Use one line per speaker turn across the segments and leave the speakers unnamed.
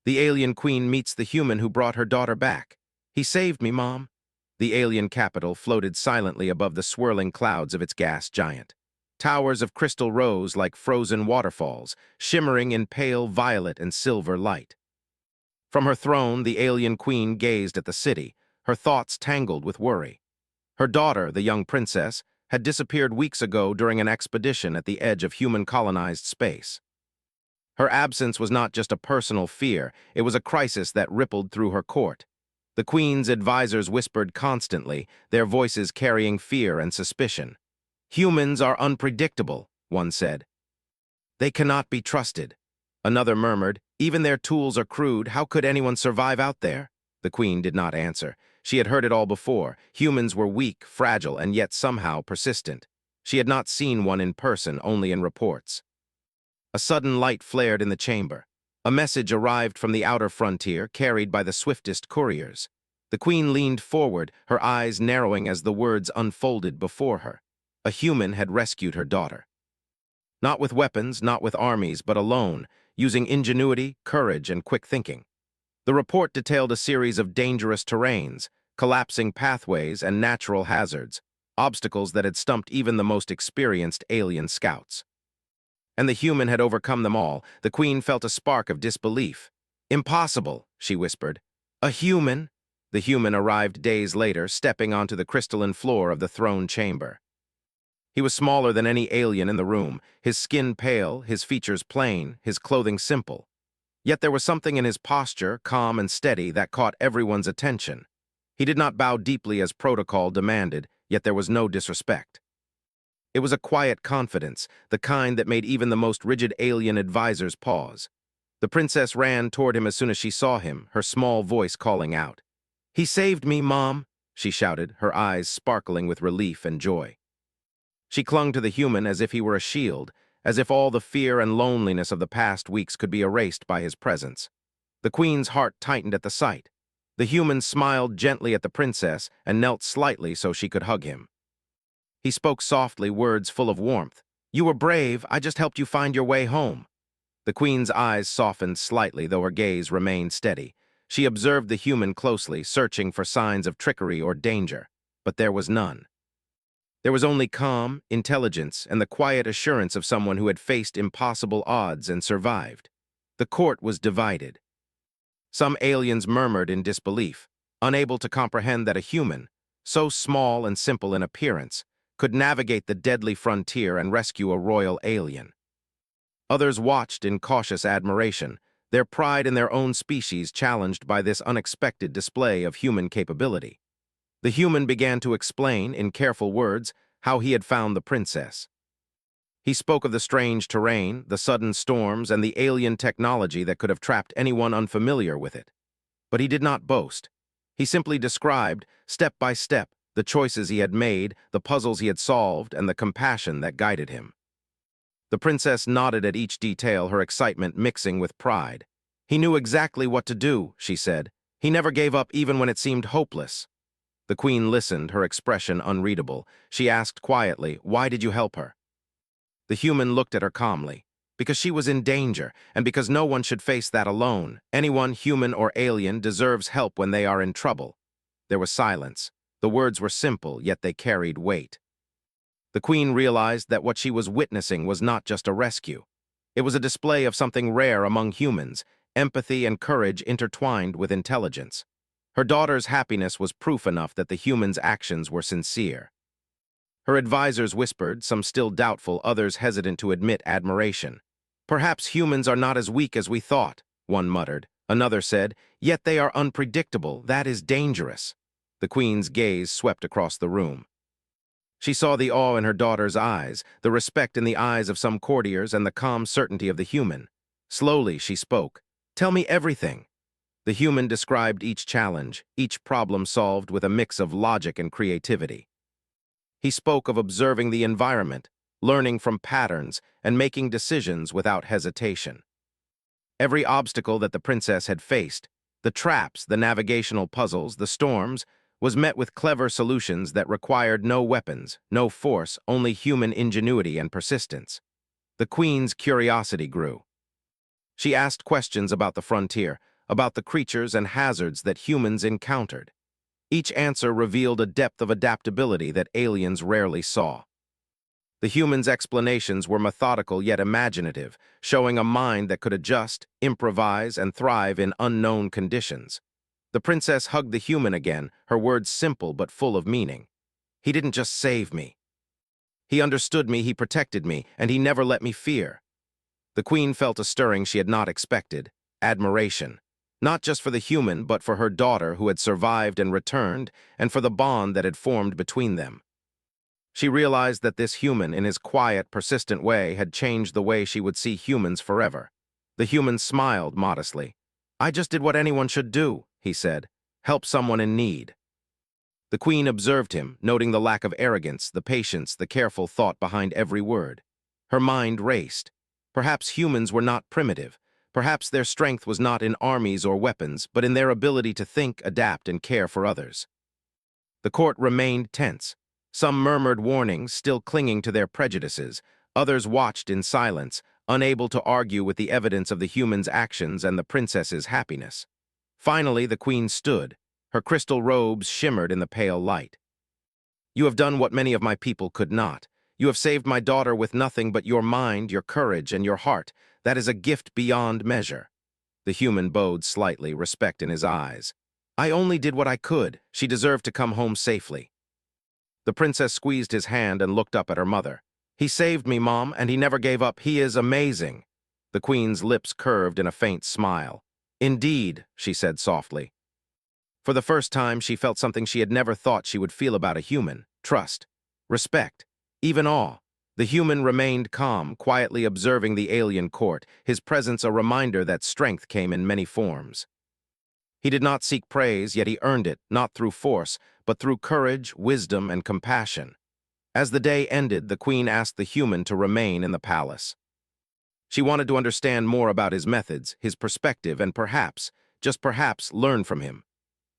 The alien queen meets the human who brought her daughter back. He saved me, Mom. The alien capital floated silently above the swirling clouds of its gas giant. Towers of crystal rose like frozen waterfalls, shimmering in pale violet and silver light. From her throne, the alien queen gazed at the city, her thoughts tangled with worry. Her daughter, the young princess, had disappeared weeks ago during an expedition at the edge of human-colonized space. Her absence was not just a personal fear, it was a crisis that rippled through her court. The queen's advisors whispered constantly, their voices carrying fear and suspicion. "Humans are unpredictable," one said. "They cannot be trusted." Another murmured, "Even their tools are crude, how could anyone survive out there?" The queen did not answer. She had heard it all before. Humans were weak, fragile, and yet somehow persistent. She had not seen one in person, only in reports. A sudden light flared in the chamber. A message arrived from the outer frontier, carried by the swiftest couriers. The queen leaned forward, her eyes narrowing as the words unfolded before her. A human had rescued her daughter. Not with weapons, not with armies, but alone, using ingenuity, courage, and quick thinking. The report detailed a series of dangerous terrains, collapsing pathways, and natural hazards, obstacles that had stumped even the most experienced alien scouts. And the human had overcome them all. The queen felt a spark of disbelief. "Impossible," she whispered. "A human?" The human arrived days later, stepping onto the crystalline floor of the throne chamber. He was smaller than any alien in the room, his skin pale, his features plain, his clothing simple. Yet there was something in his posture, calm and steady, that caught everyone's attention. He did not bow deeply as protocol demanded, yet there was no disrespect. It was a quiet confidence, the kind that made even the most rigid alien advisors pause. The princess ran toward him as soon as she saw him, her small voice calling out. "He saved me, Mom," she shouted, her eyes sparkling with relief and joy. She clung to the human as if he were a shield, as if all the fear and loneliness of the past weeks could be erased by his presence. The queen's heart tightened at the sight. The human smiled gently at the princess and knelt slightly so she could hug him. He spoke softly, words full of warmth. "You were brave, I just helped you find your way home." The queen's eyes softened slightly, though her gaze remained steady. She observed the human closely, searching for signs of trickery or danger, but there was none. There was only calm, intelligence, and the quiet assurance of someone who had faced impossible odds and survived. The court was divided. Some aliens murmured in disbelief, unable to comprehend that a human, so small and simple in appearance, could navigate the deadly frontier and rescue a royal alien. Others watched in cautious admiration, their pride in their own species challenged by this unexpected display of human capability. The human began to explain, in careful words, how he had found the princess. He spoke of the strange terrain, the sudden storms, and the alien technology that could have trapped anyone unfamiliar with it. But he did not boast. He simply described, step by step, the choices he had made, the puzzles he had solved, and the compassion that guided him. The princess nodded at each detail, her excitement mixing with pride. "He knew exactly what to do," she said. "He never gave up even when it seemed hopeless." The queen listened, her expression unreadable. She asked quietly, "Why did you help her?" The human looked at her calmly. "Because she was in danger, and because no one should face that alone. Anyone, human or alien, deserves help when they are in trouble." There was silence. The words were simple, yet they carried weight. The queen realized that what she was witnessing was not just a rescue. It was a display of something rare among humans, empathy and courage intertwined with intelligence. Her daughter's happiness was proof enough that the human's actions were sincere. Her advisors whispered, some still doubtful, others hesitant to admit admiration. "Perhaps humans are not as weak as we thought," one muttered. Another said, "Yet they are unpredictable. That is dangerous." The queen's gaze swept across the room. She saw the awe in her daughter's eyes, the respect in the eyes of some courtiers, and the calm certainty of the human. Slowly, she spoke. "Tell me everything." The human described each challenge, each problem solved with a mix of logic and creativity. He spoke of observing the environment, learning from patterns, and making decisions without hesitation. Every obstacle that the princess had faced, the traps, the navigational puzzles, the storms, was met with clever solutions that required no weapons, no force, only human ingenuity and persistence. The queen's curiosity grew. She asked questions about the frontier, about the creatures and hazards that humans encountered. Each answer revealed a depth of adaptability that aliens rarely saw. The humans' explanations were methodical yet imaginative, showing a mind that could adjust, improvise, and thrive in unknown conditions. The princess hugged the human again, her words simple but full of meaning. He didn't just save me. He understood me, he protected me, and he never let me fear. The queen felt a stirring she had not expected, admiration. Not just for the human, but for her daughter who had survived and returned, and for the bond that had formed between them. She realized that this human, in his quiet, persistent way, had changed the way she would see humans forever. The human smiled modestly. "I just did what anyone should do," he said. "Help someone in need." The queen observed him, noting the lack of arrogance, the patience, the careful thought behind every word. Her mind raced. Perhaps humans were not primitive. Perhaps their strength was not in armies or weapons, but in their ability to think, adapt, and care for others. The court remained tense. Some murmured warnings, still clinging to their prejudices. Others watched in silence, unable to argue with the evidence of the human's actions and the princess's happiness. Finally, the queen stood. Her crystal robes shimmered in the pale light. "You have done what many of my people could not. You have saved my daughter with nothing but your mind, your courage, and your heart. That is a gift beyond measure." The human bowed slightly, respect in his eyes. "I only did what I could. She deserved to come home safely." The princess squeezed his hand and looked up at her mother. "He saved me, Mom, and he never gave up. He is amazing." The queen's lips curved in a faint smile. "Indeed," she said softly. For the first time, she felt something she had never thought she would feel about a human: trust, respect, even awe. The human remained calm, quietly observing the alien court, his presence a reminder that strength came in many forms. He did not seek praise, yet he earned it, not through force, but through courage, wisdom, and compassion. As the day ended, the queen asked the human to remain in the palace. She wanted to understand more about his methods, his perspective, and perhaps, just perhaps, learn from him.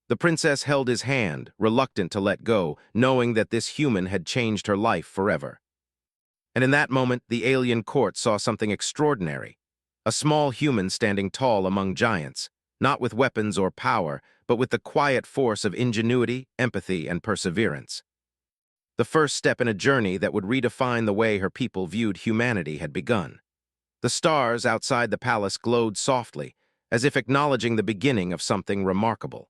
The princess held his hand, reluctant to let go, knowing that this human had changed her life forever. And in that moment, the alien court saw something extraordinary. A small human standing tall among giants, not with weapons or power, but with the quiet force of ingenuity, empathy, and perseverance. The first step in a journey that would redefine the way her people viewed humanity had begun. The stars outside the palace glowed softly, as if acknowledging the beginning of something remarkable.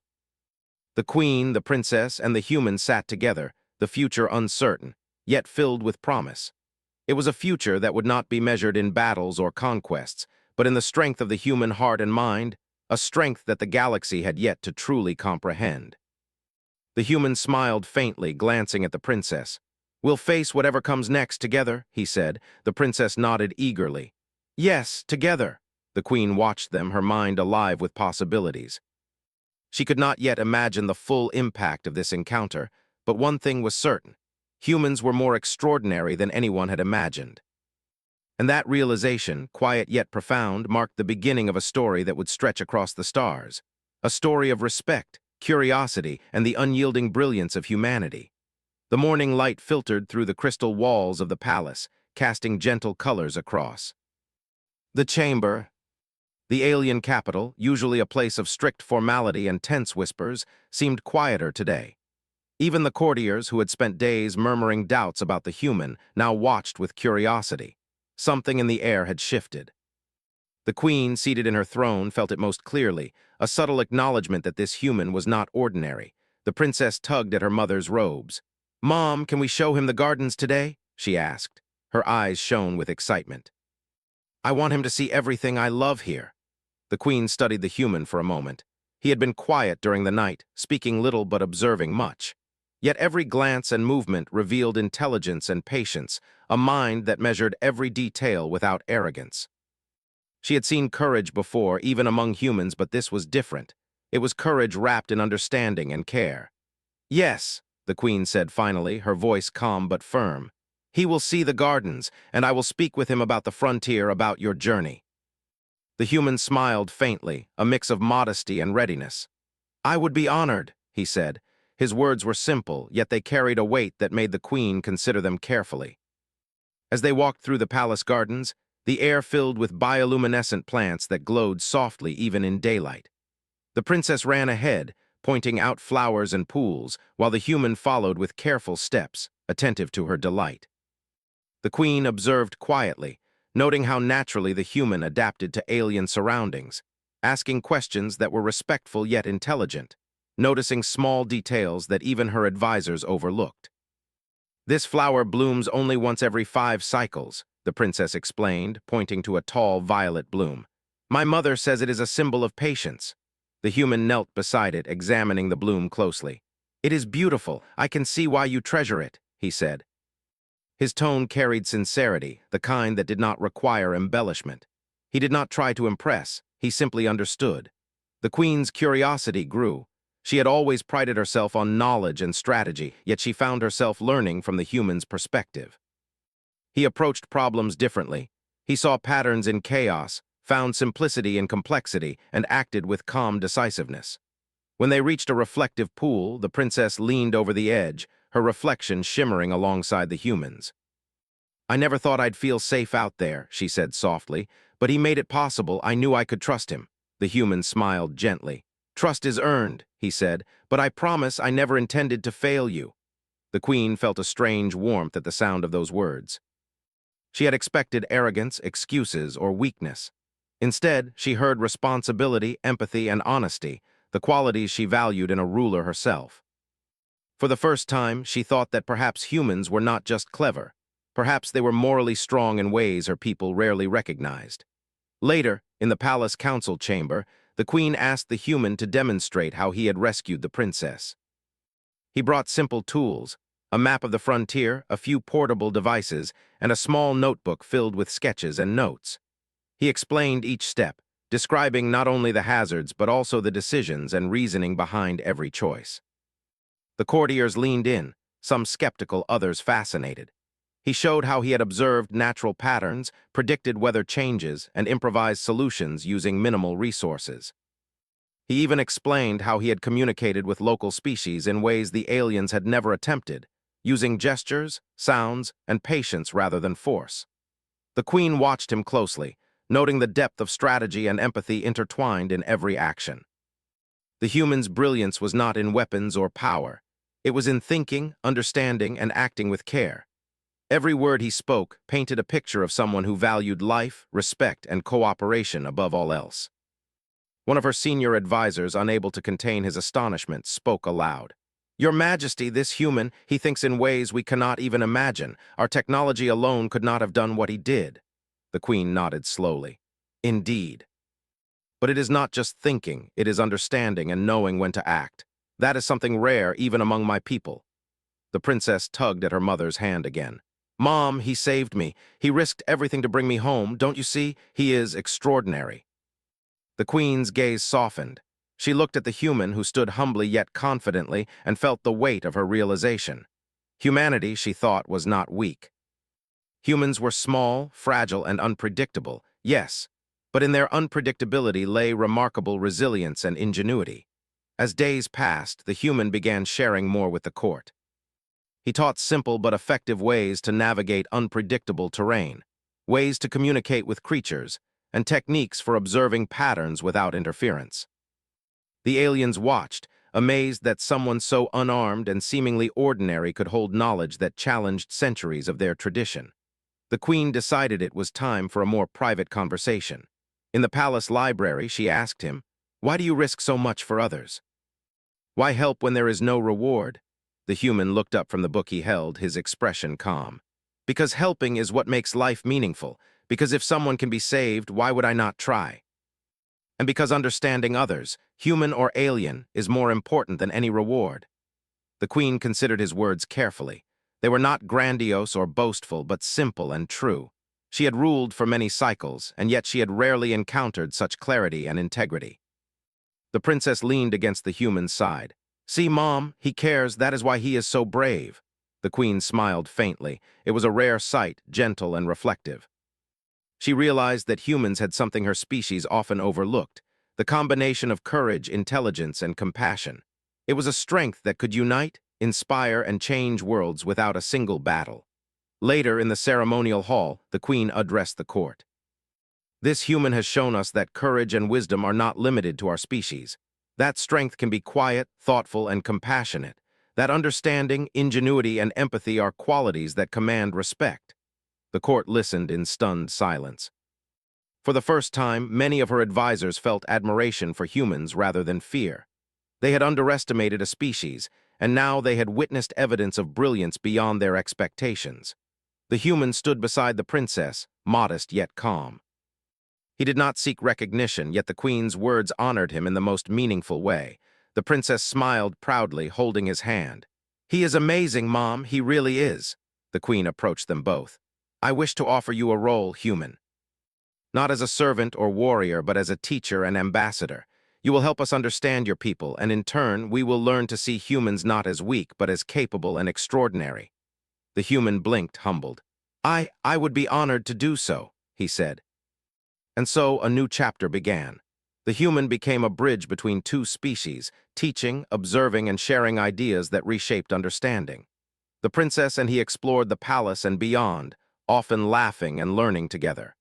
The queen, the princess, and the human sat together, the future uncertain, yet filled with promise. It was a future that would not be measured in battles or conquests, but in the strength of the human heart and mind, a strength that the galaxy had yet to truly comprehend. The human smiled faintly, glancing at the princess. "We'll face whatever comes next together," he said. The princess nodded eagerly. "Yes, together." The queen watched them, her mind alive with possibilities. She could not yet imagine the full impact of this encounter, but one thing was certain: humans were more extraordinary than anyone had imagined. And that realization, quiet yet profound, marked the beginning of a story that would stretch across the stars. A story of respect, curiosity, and the unyielding brilliance of humanity. The morning light filtered through the crystal walls of the palace, casting gentle colors across. The chamber, the alien capital, usually a place of strict formality and tense whispers, seemed quieter today. Even the courtiers, who had spent days murmuring doubts about the human, now watched with curiosity. Something in the air had shifted. The queen, seated in her throne, felt it most clearly, a subtle acknowledgement that this human was not ordinary. The princess tugged at her mother's robes. "Mom, can we show him the gardens today?" she asked. Her eyes shone with excitement. "I want him to see everything I love here." The queen studied the human for a moment. He had been quiet during the night, speaking little but observing much. Yet every glance and movement revealed intelligence and patience, a mind that measured every detail without arrogance. She had seen courage before, even among humans, but this was different. It was courage wrapped in understanding and care. "Yes," the queen said finally, her voice calm but firm. "He will see the gardens, and I will speak with him about the frontier, about your journey." The human smiled faintly, a mix of modesty and readiness. "I would be honored," he said. His words were simple, yet they carried a weight that made the queen consider them carefully. As they walked through the palace gardens, the air filled with bioluminescent plants that glowed softly even in daylight. The princess ran ahead, pointing out flowers and pools, while the human followed with careful steps, attentive to her delight. The queen observed quietly, noting how naturally the human adapted to alien surroundings, asking questions that were respectful yet intelligent, noticing small details that even her advisors overlooked. This flower blooms only once every 5 cycles, the princess explained, pointing to a tall violet bloom. My mother says it is a symbol of patience. The human knelt beside it, examining the bloom closely. It is beautiful. I can see why you treasure it, he said. His tone carried sincerity, the kind that did not require embellishment. He did not try to impress, he simply understood. The queen's curiosity grew. She had always prided herself on knowledge and strategy, yet she found herself learning from the human's perspective. He approached problems differently. He saw patterns in chaos, found simplicity in complexity, and acted with calm decisiveness. When they reached a reflective pool, the princess leaned over the edge, her reflection shimmering alongside the human's. I never thought I'd feel safe out there, she said softly, but he made it possible. I knew I could trust him. The human smiled gently. Trust is earned, he said, but I promise I never intended to fail you. The queen felt a strange warmth at the sound of those words. She had expected arrogance, excuses, or weakness. Instead, she heard responsibility, empathy, and honesty, the qualities she valued in a ruler herself. For the first time, she thought that perhaps humans were not just clever. Perhaps they were morally strong in ways her people rarely recognized. Later, in the palace council chamber, the queen asked the human to demonstrate how he had rescued the princess. He brought simple tools, a map of the frontier, a few portable devices, and a small notebook filled with sketches and notes. He explained each step, describing not only the hazards but also the decisions and reasoning behind every choice. The courtiers leaned in, some skeptical, others fascinated. He showed how he had observed natural patterns, predicted weather changes, and improvised solutions using minimal resources. He even explained how he had communicated with local species in ways the aliens had never attempted, using gestures, sounds, and patience rather than force. The queen watched him closely, noting the depth of strategy and empathy intertwined in every action. The human's brilliance was not in weapons or power. It was in thinking, understanding, and acting with care. Every word he spoke painted a picture of someone who valued life, respect, and cooperation above all else. One of her senior advisors, unable to contain his astonishment, spoke aloud. Your Majesty, this human, he thinks in ways we cannot even imagine. Our technology alone could not have done what he did. The queen nodded slowly. Indeed. But it is not just thinking, it is understanding and knowing when to act. That is something rare even among my people. The princess tugged at her mother's hand again. Mom, he saved me. He risked everything to bring me home. Don't you see? He is extraordinary. The queen's gaze softened. She looked at the human who stood humbly yet confidently and felt the weight of her realization. Humanity, she thought, was not weak. Humans were small, fragile, and unpredictable, yes, but in their unpredictability lay remarkable resilience and ingenuity. As days passed, the human began sharing more with the court. He taught simple but effective ways to navigate unpredictable terrain, ways to communicate with creatures, and techniques for observing patterns without interference. The aliens watched, amazed that someone so unarmed and seemingly ordinary could hold knowledge that challenged centuries of their tradition. The queen decided it was time for a more private conversation. In the palace library, she asked him, Why do you risk so much for others? Why help when there is no reward? The human looked up from the book he held, his expression calm. Because helping is what makes life meaningful. Because if someone can be saved, why would I not try? And because understanding others, human or alien, is more important than any reward. The queen considered his words carefully. They were not grandiose or boastful, but simple and true. She had ruled for many cycles, and yet she had rarely encountered such clarity and integrity. The princess leaned against the human's side. See, Mom, he cares, that is why he is so brave. The queen smiled faintly. It was a rare sight, gentle and reflective. She realized that humans had something her species often overlooked, the combination of courage, intelligence, and compassion. It was a strength that could unite, inspire, and change worlds without a single battle. Later, in the ceremonial hall, the queen addressed the court. This human has shown us that courage and wisdom are not limited to our species. That strength can be quiet, thoughtful, and compassionate. That understanding, ingenuity, and empathy are qualities that command respect. The court listened in stunned silence. For the first time, many of her advisors felt admiration for humans rather than fear. They had underestimated a species, and now they had witnessed evidence of brilliance beyond their expectations. The human stood beside the princess, modest yet calm. He did not seek recognition, yet the queen's words honored him in the most meaningful way. The princess smiled proudly, holding his hand. "He is amazing, Mom, he really is." The queen approached them both. "I wish to offer you a role, human. Not as a servant or warrior, but as a teacher and ambassador. You will help us understand your people, and in turn, we will learn to see humans not as weak, but as capable and extraordinary." The human blinked, humbled. I would be honored to do so," he said. And so a new chapter began. The human became a bridge between two species, teaching, observing, and sharing ideas that reshaped understanding. The princess and he explored the palace and beyond, often laughing and learning together.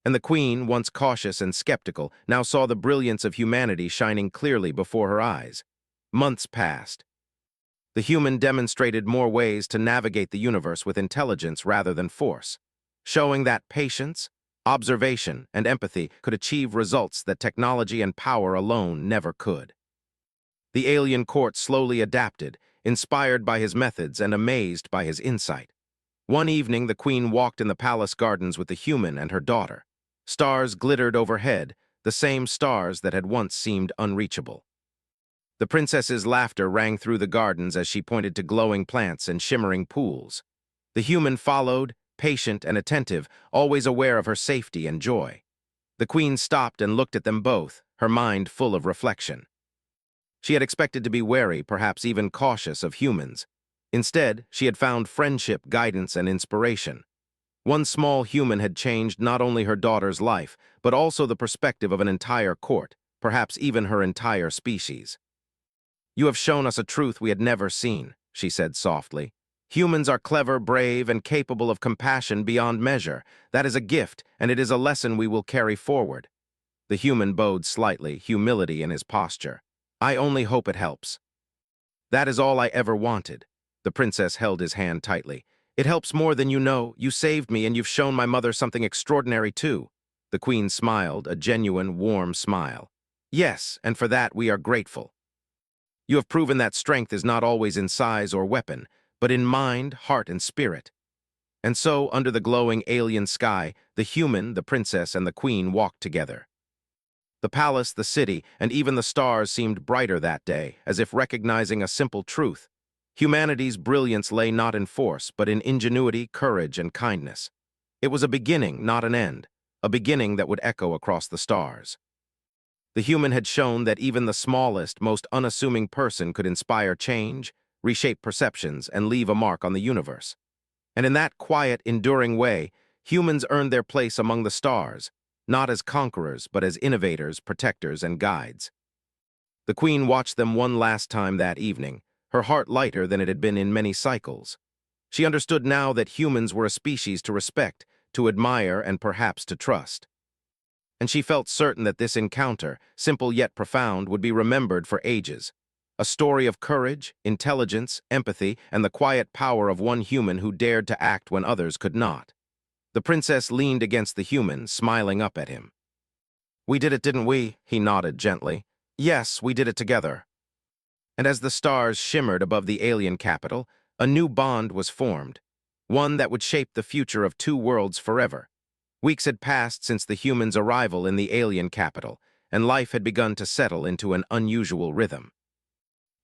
And the queen, once cautious and skeptical, now saw the brilliance of humanity shining clearly before her eyes. Months passed. The human demonstrated more ways to navigate the universe with intelligence rather than force, showing that patience, observation, and empathy could achieve results that technology and power alone never could. The alien court slowly adapted, inspired by his methods and amazed by his insight. One evening, the queen walked in the palace gardens with the human and her daughter. Stars glittered overhead, the same stars that had once seemed unreachable. The princess's laughter rang through the gardens as she pointed to glowing plants and shimmering pools. The human followed, patient and attentive, always aware of her safety and joy. The queen stopped and looked at them both, her mind full of reflection. She had expected to be wary, perhaps even cautious, of humans. Instead, she had found friendship, guidance, and inspiration. One small human had changed not only her daughter's life, but also the perspective of an entire court, perhaps even her entire species. "You have shown us a truth we had never seen," she said softly. "Humans are clever, brave, and capable of compassion beyond measure. That is a gift, and it is a lesson we will carry forward." The human bowed slightly, humility in his posture. "I only hope it helps." "That is all I ever wanted." The princess held his hand tightly. "It helps more than you know. You saved me, and you've shown my mother something extraordinary, too." The queen smiled, a genuine, warm smile. "Yes, and for that we are grateful. You have proven that strength is not always in size or weapon, but in mind, heart, and spirit." And so, under the glowing alien sky, the human, the princess, and the queen walked together. The palace, the city, and even the stars seemed brighter that day, as if recognizing a simple truth. Humanity's brilliance lay not in force, but in ingenuity, courage, and kindness. It was a beginning, not an end, a beginning that would echo across the stars. The human had shown that even the smallest, most unassuming person could inspire change, reshape perceptions, and leave a mark on the universe. And in that quiet, enduring way, humans earned their place among the stars, not as conquerors, but as innovators, protectors, and guides. The queen watched them one last time that evening, her heart lighter than it had been in many cycles. She understood now that humans were a species to respect, to admire, and perhaps to trust. And she felt certain that this encounter, simple yet profound, would be remembered for ages. A story of courage, intelligence, empathy, and the quiet power of one human who dared to act when others could not. The princess leaned against the human, smiling up at him. "We did it, didn't we?" He nodded gently. "Yes, we did it together." And as the stars shimmered above the alien capital, a new bond was formed, one that would shape the future of two worlds forever. Weeks had passed since the humans' arrival in the alien capital, and life had begun to settle into an unusual rhythm.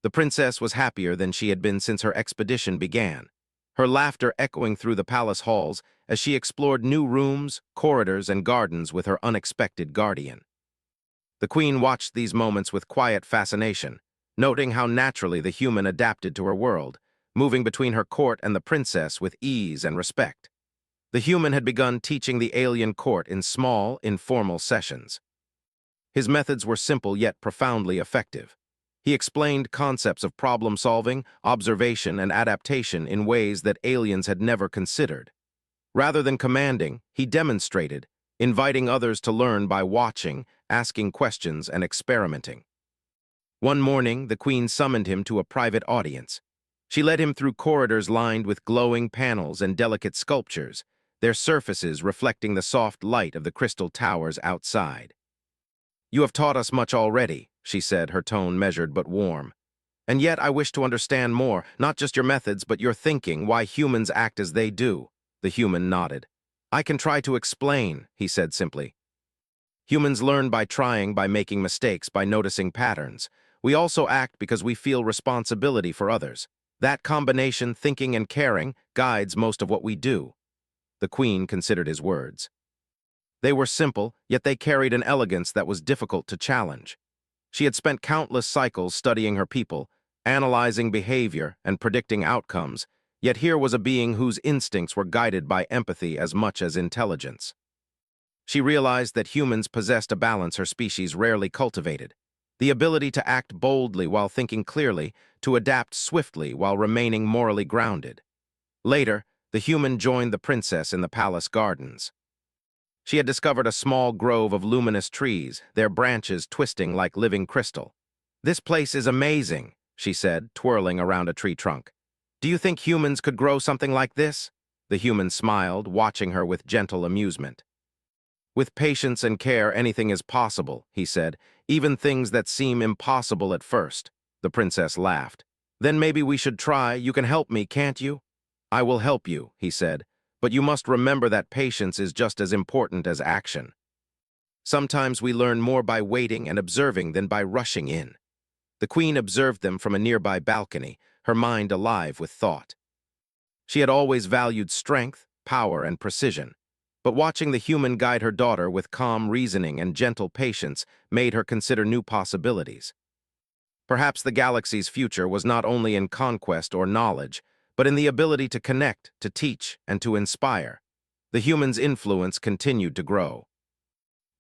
The princess was happier than she had been since her expedition began, her laughter echoing through the palace halls as she explored new rooms, corridors, and gardens with her unexpected guardian. The queen watched these moments with quiet fascination, noting how naturally the human adapted to her world, moving between her court and the princess with ease and respect. The human had begun teaching the alien court in small, informal sessions. His methods were simple yet profoundly effective. He explained concepts of problem-solving, observation, and adaptation in ways that aliens had never considered. Rather than commanding, he demonstrated, inviting others to learn by watching, asking questions, and experimenting. One morning, the queen summoned him to a private audience. She led him through corridors lined with glowing panels and delicate sculptures, their surfaces reflecting the soft light of the crystal towers outside. "You have taught us much already," she said, her tone measured but warm. "And yet I wish to understand more, not just your methods, but your thinking, why humans act as they do." The human nodded. "I can try to explain," he said simply. "Humans learn by trying, by making mistakes, by noticing patterns. We also act because we feel responsibility for others. That combination, thinking and caring, guides most of what we do." The queen considered his words. They were simple, yet they carried an elegance that was difficult to challenge. She had spent countless cycles studying her people, analyzing behavior and predicting outcomes, yet here was a being whose instincts were guided by empathy as much as intelligence. She realized that humans possessed a balance her species rarely cultivated: the ability to act boldly while thinking clearly, to adapt swiftly while remaining morally grounded. Later, the human joined the princess in the palace gardens. She had discovered a small grove of luminous trees, their branches twisting like living crystal. "This place is amazing," she said, twirling around a tree trunk. "Do you think humans could grow something like this?" The human smiled, watching her with gentle amusement. "With patience and care, anything is possible," he said, "even things that seem impossible at first." The princess laughed. "Then maybe we should try. You can help me, can't you?" "I will help you," he said, "but you must remember that patience is just as important as action. Sometimes we learn more by waiting and observing than by rushing in." The queen observed them from a nearby balcony, her mind alive with thought. She had always valued strength, power, and precision, but watching the human guide her daughter with calm reasoning and gentle patience made her consider new possibilities. Perhaps the galaxy's future was not only in conquest or knowledge, but in the ability to connect, to teach, and to inspire. The human's influence continued to grow.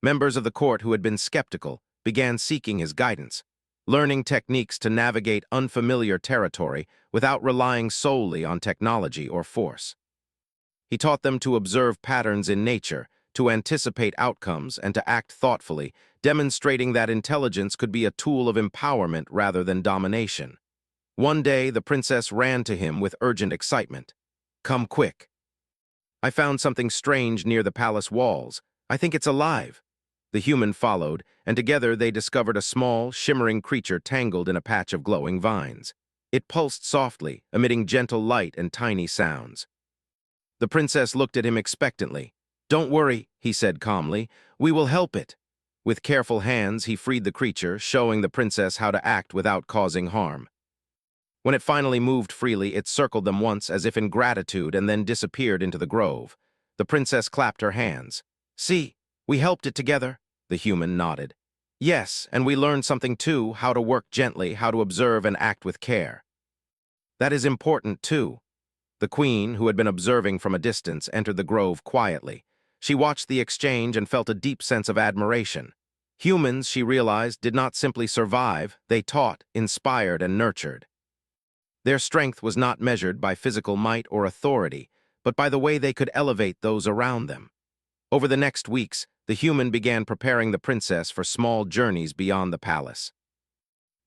Members of the court who had been skeptical began seeking his guidance, learning techniques to navigate unfamiliar territory without relying solely on technology or force. He taught them to observe patterns in nature, to anticipate outcomes, and to act thoughtfully, demonstrating that intelligence could be a tool of empowerment rather than domination. One day, the princess ran to him with urgent excitement. "Come quick. I found something strange near the palace walls. I think it's alive." The human followed, and together they discovered a small, shimmering creature tangled in a patch of glowing vines. It pulsed softly, emitting gentle light and tiny sounds. The princess looked at him expectantly. "Don't worry," he said calmly. "We will help it." With careful hands, he freed the creature, showing the princess how to act without causing harm. When it finally moved freely, it circled them once as if in gratitude and then disappeared into the grove. The princess clapped her hands. "See, we helped it together." The human nodded. "Yes, and we learned something too, how to work gently, how to observe and act with care. That is important too." The queen, who had been observing from a distance, entered the grove quietly. She watched the exchange and felt a deep sense of admiration. Humans, she realized, did not simply survive, they taught, inspired, and nurtured. Their strength was not measured by physical might or authority, but by the way they could elevate those around them. Over the next weeks, the human began preparing the princess for small journeys beyond the palace.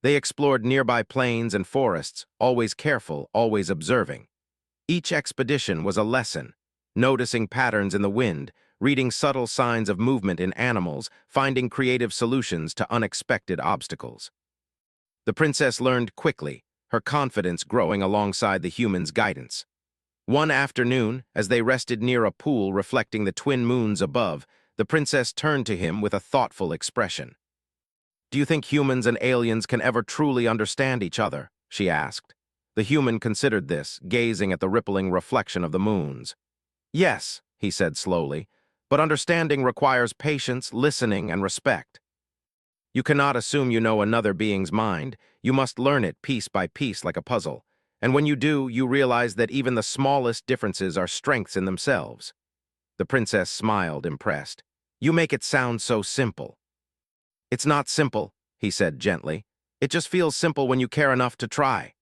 They explored nearby plains and forests, always careful, always observing. Each expedition was a lesson, noticing patterns in the wind, reading subtle signs of movement in animals, finding creative solutions to unexpected obstacles. The princess learned quickly, her confidence growing alongside the human's guidance. One afternoon, as they rested near a pool reflecting the twin moons above, the princess turned to him with a thoughtful expression. "Do you think humans and aliens can ever truly understand each other?" she asked. The human considered this, gazing at the rippling reflection of the moons. "Yes," he said slowly, "but understanding requires patience, listening, and respect. You cannot assume you know another being's mind. You must learn it piece by piece like a puzzle. And when you do, you realize that even the smallest differences are strengths in themselves." The princess smiled, impressed. "You make it sound so simple." "It's not simple," he said gently. "It just feels simple when you care enough to try."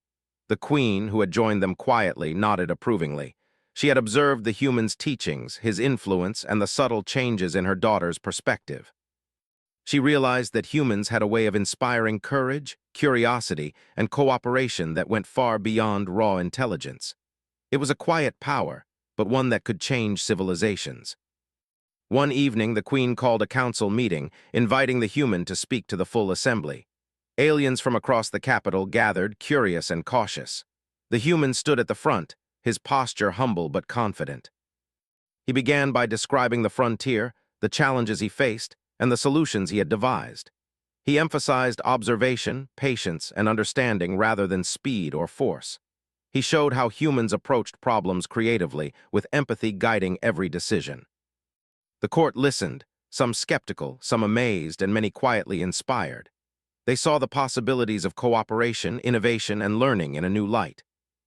The queen, who had joined them quietly, nodded approvingly. She had observed the human's teachings, his influence, and the subtle changes in her daughter's perspective. She realized that humans had a way of inspiring courage, curiosity, and cooperation that went far beyond raw intelligence. It was a quiet power, but one that could change civilizations. One evening, the Queen called a council meeting, inviting the human to speak to the full assembly. Aliens from across the capital gathered, curious and cautious. The human stood at the front, his posture humble but confident. He began by describing the frontier, the challenges he faced, and the solutions he had devised. He emphasized observation, patience, and understanding rather than speed or force. He showed how humans approached problems creatively, with empathy guiding every decision. The court listened, some skeptical, some amazed, and many quietly inspired. They saw the possibilities of cooperation, innovation, and learning in a new light.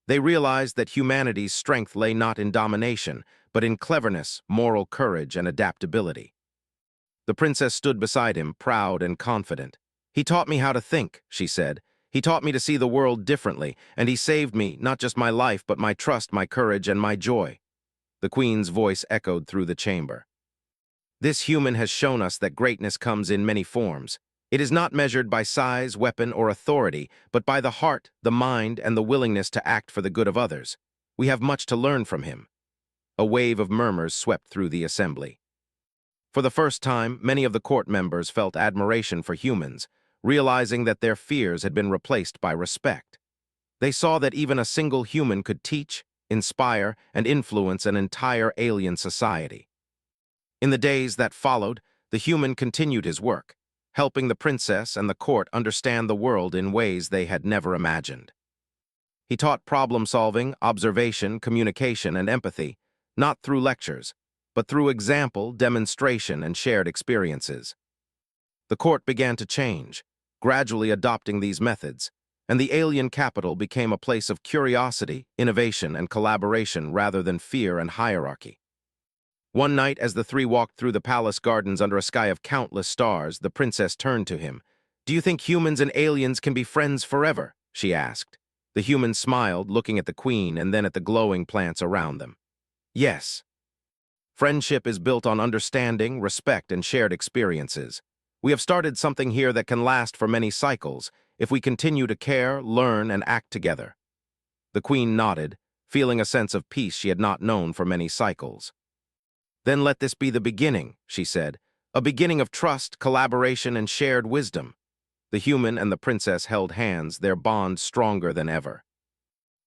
They realized that humanity's strength lay not in domination, but in cleverness, moral courage, and adaptability. The princess stood beside him, proud and confident. "He taught me how to think," she said. "He taught me to see the world differently, and he saved me, not just my life, but my trust, my courage, and my joy." The queen's voice echoed through the chamber. "This human has shown us that greatness comes in many forms. It is not measured by size, weapon, or authority, but by the heart, the mind, and the willingness to act for the good of others. We have much to learn from him." A wave of murmurs swept through the assembly. For the first time, many of the court members felt admiration for humans, realizing that their fears had been replaced by respect. They saw that even a single human could teach, inspire, and influence an entire alien society. In the days that followed, the human continued his work, helping the princess and the court understand the world in ways they had never imagined. He taught problem-solving, observation, communication, and empathy, not through lectures, but through example, demonstration, and shared experiences. The court began to change, gradually adopting these methods, and the alien capital became a place of curiosity, innovation, and collaboration rather than fear and hierarchy. One night, as the three walked through the palace gardens under a sky of countless stars, the princess turned to him. "Do you think humans and aliens can be friends forever?" she asked. The human smiled, looking at the queen and then at the glowing plants around them. "Yes. Friendship is built on understanding, respect, and shared experiences. We have started something here that can last for many cycles if we continue to care, learn, and act together." The queen nodded, feeling a sense of peace she had not known for many cycles. "Then let this be the beginning," she said, "a beginning of trust, collaboration, and shared wisdom." The human and the princess held hands, their bond stronger than ever.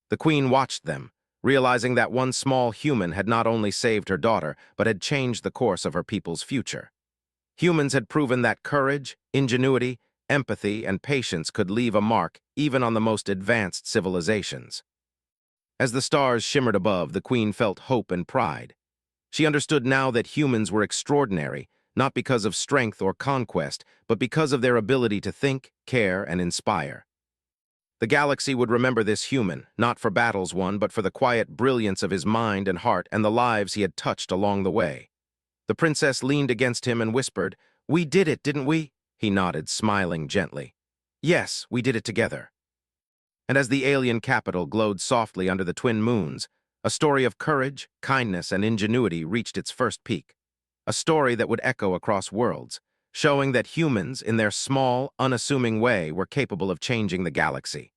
The queen watched them, realizing that one small human had not only saved her daughter, but had changed the course of her people's future. Humans had proven that courage, ingenuity, empathy, and patience could leave a mark even on the most advanced civilizations. As the stars shimmered above, the queen felt hope and pride. She understood now that humans were extraordinary, not because of strength or conquest, but because of their ability to think, care, and inspire. The galaxy would remember this human, not for battles won, but for the quiet brilliance of his mind and heart and the lives he had touched along the way. The princess leaned against him and whispered, "We did it, didn't we?" He nodded, smiling gently. "Yes, we did it together." And as the alien capital glowed softly under the twin moons, a story of courage, kindness, and ingenuity reached its first peak. A story that would echo across worlds, showing that humans, in their small, unassuming way, were capable of changing the galaxy.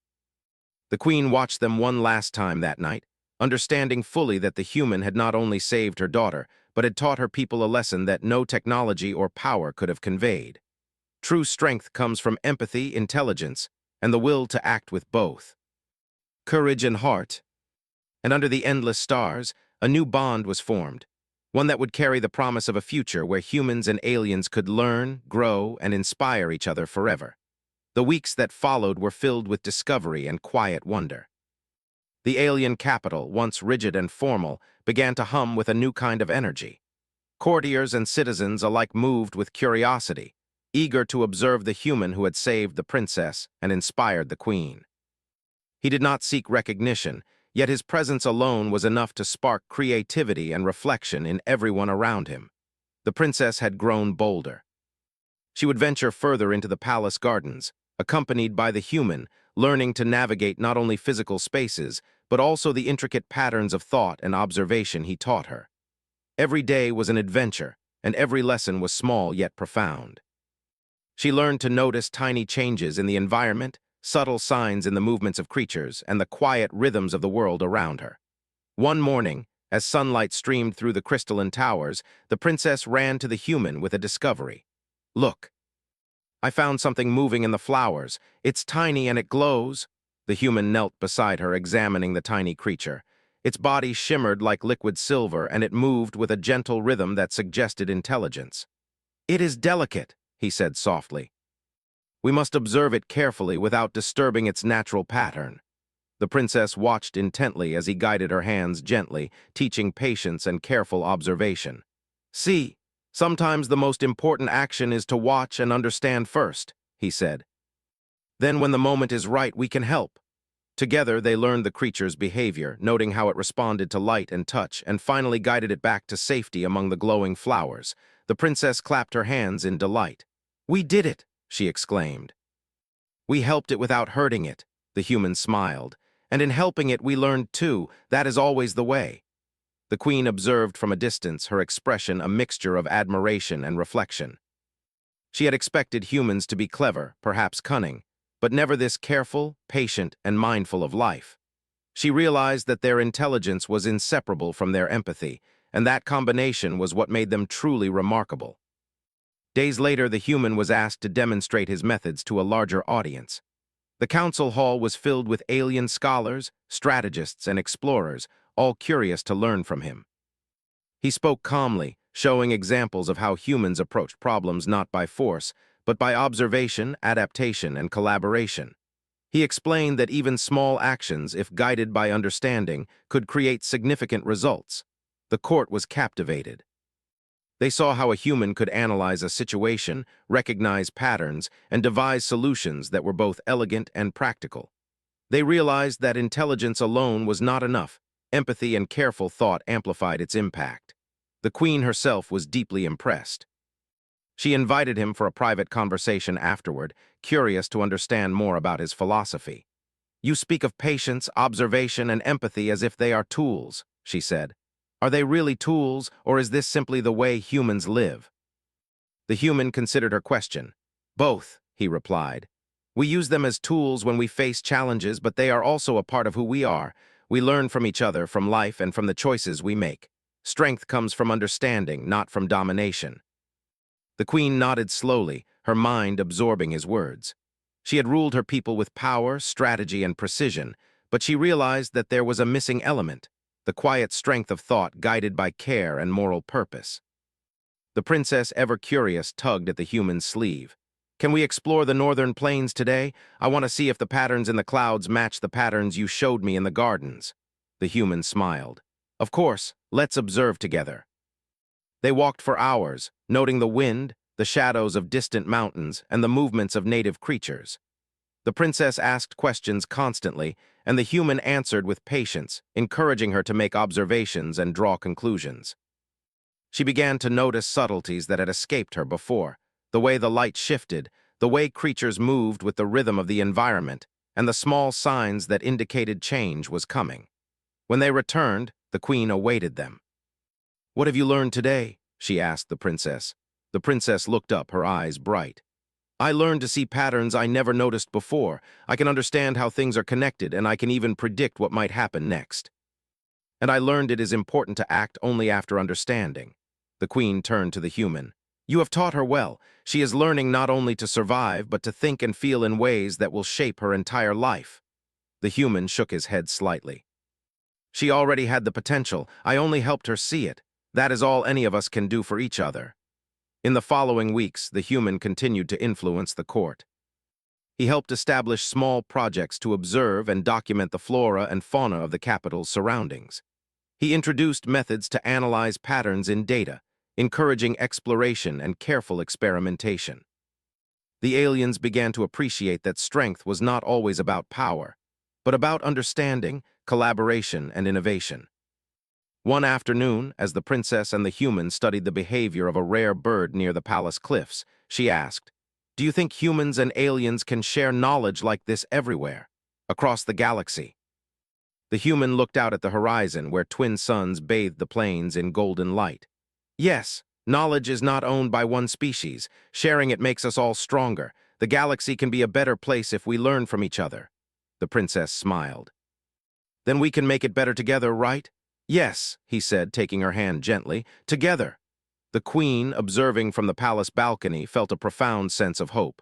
The queen watched them one last time that night, understanding fully that the human had not only saved her daughter, but had taught her people a lesson that no technology or power could have conveyed. True strength comes from empathy, intelligence, and the will to act with both. Courage and heart. And under the endless stars, a new bond was formed, one that would carry the promise of a future where humans and aliens could learn, grow, and inspire each other forever. The weeks that followed were filled with discovery and quiet wonder. The alien capital, once rigid and formal, began to hum with a new kind of energy. Courtiers and citizens alike moved with curiosity, eager to observe the human who had saved the princess and inspired the queen. He did not seek recognition, yet his presence alone was enough to spark creativity and reflection in everyone around him. The princess had grown bolder. She would venture further into the palace gardens, accompanied by the human, learning to navigate not only physical spaces, but also the intricate patterns of thought and observation he taught her. Every day was an adventure, and every lesson was small yet profound. She learned to notice tiny changes in the environment, subtle signs in the movements of creatures, and the quiet rhythms of the world around her. One morning, as sunlight streamed through the crystalline towers, the princess ran to the human with a discovery. "Look, I found something moving in the flowers. It's tiny and it glows." The human knelt beside her, examining the tiny creature. Its body shimmered like liquid silver, and it moved with a gentle rhythm that suggested intelligence. "It is delicate," he said softly. "We must observe it carefully without disturbing its natural pattern." The princess watched intently as he guided her hands gently, teaching patience and careful observation. "See, sometimes the most important action is to watch and understand first," he said. "Then when the moment is right, we can help." Together, they learned the creature's behavior, noting how it responded to light and touch, and finally guided it back to safety among the glowing flowers. The princess clapped her hands in delight. "We did it!" she exclaimed. "We helped it without hurting it," the human smiled. "And in helping it, we learned too, that is always the way." The queen observed from a distance, her expression a mixture of admiration and reflection. She had expected humans to be clever, perhaps cunning, but never this careful, patient, and mindful of life. She realized that their intelligence was inseparable from their empathy, and that combination was what made them truly remarkable. Days later, the human was asked to demonstrate his methods to a larger audience. The council hall was filled with alien scholars, strategists, and explorers, all curious to learn from him. He spoke calmly, showing examples of how humans approached problems not by force, but by observation, adaptation, and collaboration. He explained that even small actions, if guided by understanding, could create significant results. The court was captivated. They saw how a human could analyze a situation, recognize patterns, and devise solutions that were both elegant and practical. They realized that intelligence alone was not enough. Empathy and careful thought amplified its impact. The queen herself was deeply impressed. She invited him for a private conversation afterward, curious to understand more about his philosophy. "You speak of patience, observation, and empathy as if they are tools," she said. "Are they really tools, or is this simply the way humans live?" The human considered her question. "Both," he replied. "We use them as tools when we face challenges, but they are also a part of who we are. We learn from each other, from life, and from the choices we make. Strength comes from understanding, not from domination." The queen nodded slowly, her mind absorbing his words. She had ruled her people with power, strategy, and precision, but she realized that there was a missing element: the quiet strength of thought guided by care and moral purpose. The princess, ever curious, tugged at the human's sleeve. "Can we explore the northern plains today? I want to see if the patterns in the clouds match the patterns you showed me in the gardens." The human smiled. "Of course, let's observe together." They walked for hours, noting the wind, the shadows of distant mountains, and the movements of native creatures. The princess asked questions constantly, and the human answered with patience, encouraging her to make observations and draw conclusions. She began to notice subtleties that had escaped her before: the way the light shifted, the way creatures moved with the rhythm of the environment, and the small signs that indicated change was coming. When they returned, the queen awaited them. "What have you learned today?" she asked the princess. The princess looked up, her eyes bright. "I learned to see patterns I never noticed before. I can understand how things are connected, and I can even predict what might happen next. And I learned it is important to act only after understanding." The queen turned to the human. "You have taught her well. She is learning not only to survive, but to think and feel in ways that will shape her entire life." The human shook his head slightly. "She already had the potential. I only helped her see it. That is all any of us can do for each other." In the following weeks, the human continued to influence the court. He helped establish small projects to observe and document the flora and fauna of the capital's surroundings. He introduced methods to analyze patterns in data, encouraging exploration and careful experimentation. The aliens began to appreciate that strength was not always about power, but about understanding, collaboration, and innovation. One afternoon, as the princess and the human studied the behavior of a rare bird near the palace cliffs, she asked, "Do you think humans and aliens can share knowledge like this everywhere, across the galaxy?" The human looked out at the horizon where twin suns bathed the plains in golden light. "Yes, Knowledge is not owned by one species. Sharing it makes us all stronger. The galaxy can be a better place if we learn from each other. The princess smiled. Then we can make it better together, right? Yes, he said, taking her hand gently. Together. The queen, observing from the palace balcony, felt a profound sense of hope.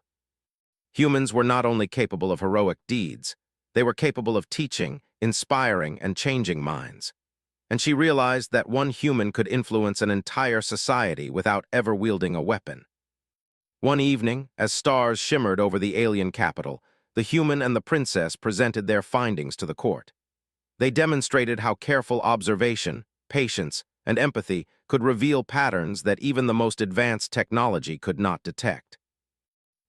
Humans were not only capable of heroic deeds, they were capable of teaching, inspiring, and changing minds. And she realized that one human could influence an entire society without ever wielding a weapon. One evening, as stars shimmered over the alien capital, the human and the princess presented their findings to the court. They demonstrated how careful observation, patience, and empathy could reveal patterns that even the most advanced technology could not detect.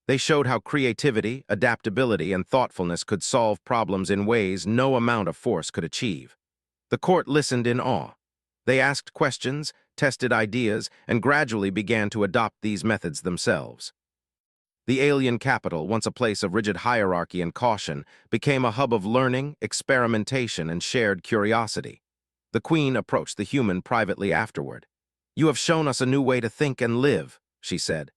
They showed how creativity, adaptability, and thoughtfulness could solve problems in ways no amount of force could achieve. The court listened in awe. They asked questions, tested ideas, and gradually began to adopt these methods themselves. The alien capital, once a place of rigid hierarchy and caution, became a hub of learning, experimentation, and shared curiosity. The queen approached the human privately afterward. "You have shown us a new way to think and live," she said.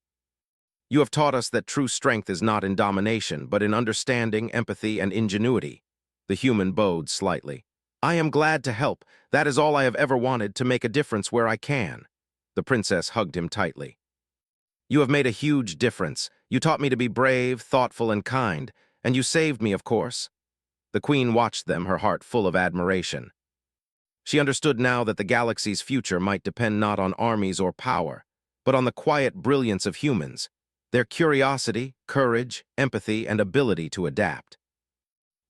"You have taught us that true strength is not in domination, but in understanding, empathy, and ingenuity." The human bowed slightly. "I am glad to help. That is all I have ever wanted, to make a difference where I can." The princess hugged him tightly. "You have made a huge difference. You taught me to be brave, thoughtful, and kind, and you saved me, of course." The queen watched them, her heart full of admiration. She understood now that the galaxy's future might depend not on armies or power, but on the quiet brilliance of humans, their curiosity, courage, empathy, and ability to adapt.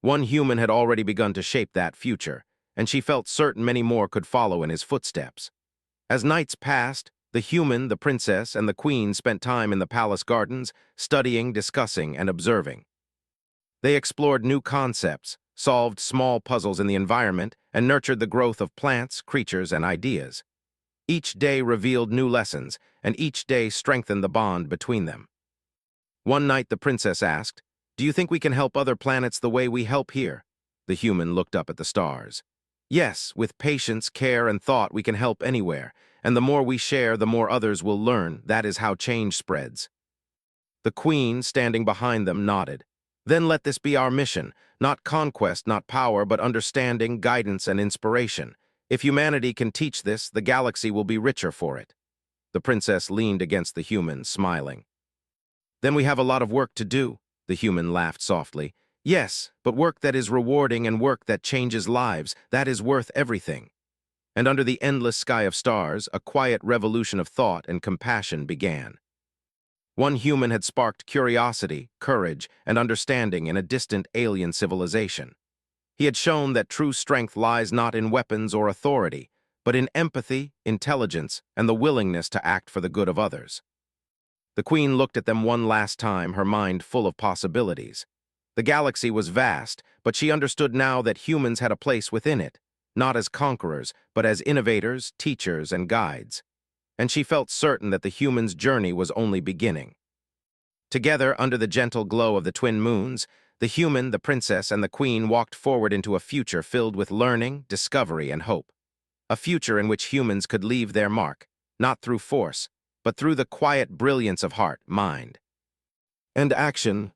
One human had already begun to shape that future, and she felt certain many more could follow in his footsteps. As nights passed, the human, the princess, and the queen spent time in the palace gardens, studying, discussing, and observing. They explored new concepts, solved small puzzles in the environment, and nurtured the growth of plants, creatures, and ideas. Each day revealed new lessons, and each day strengthened the bond between them. One night the princess asked, "Do you think we can help other planets the way we help here?" The human looked up at the stars. "Yes, with patience, care, and thought we can help anywhere, and the more we share, the more others will learn. That is how change spreads." The queen, standing behind them, nodded. "Then let this be our mission, not conquest, not power, but understanding, guidance, and inspiration. If humanity can teach this, the galaxy will be richer for it." The princess leaned against the human, smiling. "Then we have a lot of work to do," the human laughed softly. "Yes, but work that is rewarding and work that changes lives, that is worth everything." And under the endless sky of stars, a quiet revolution of thought and compassion began. One human had sparked curiosity, courage, and understanding in a distant alien civilization. He had shown that true strength lies not in weapons or authority, but in empathy, intelligence, and the willingness to act for the good of others. The queen looked at them one last time, her mind full of possibilities. The galaxy was vast, but she understood now that humans had a place within it, not as conquerors, but as innovators, teachers, and guides. And she felt certain that the human's journey was only beginning. Together, under the gentle glow of the twin moons, the human, the princess, and the queen walked forward into a future filled with learning, discovery, and hope. A future in which humans could leave their mark, not through force, but through the quiet brilliance of heart, mind, and action.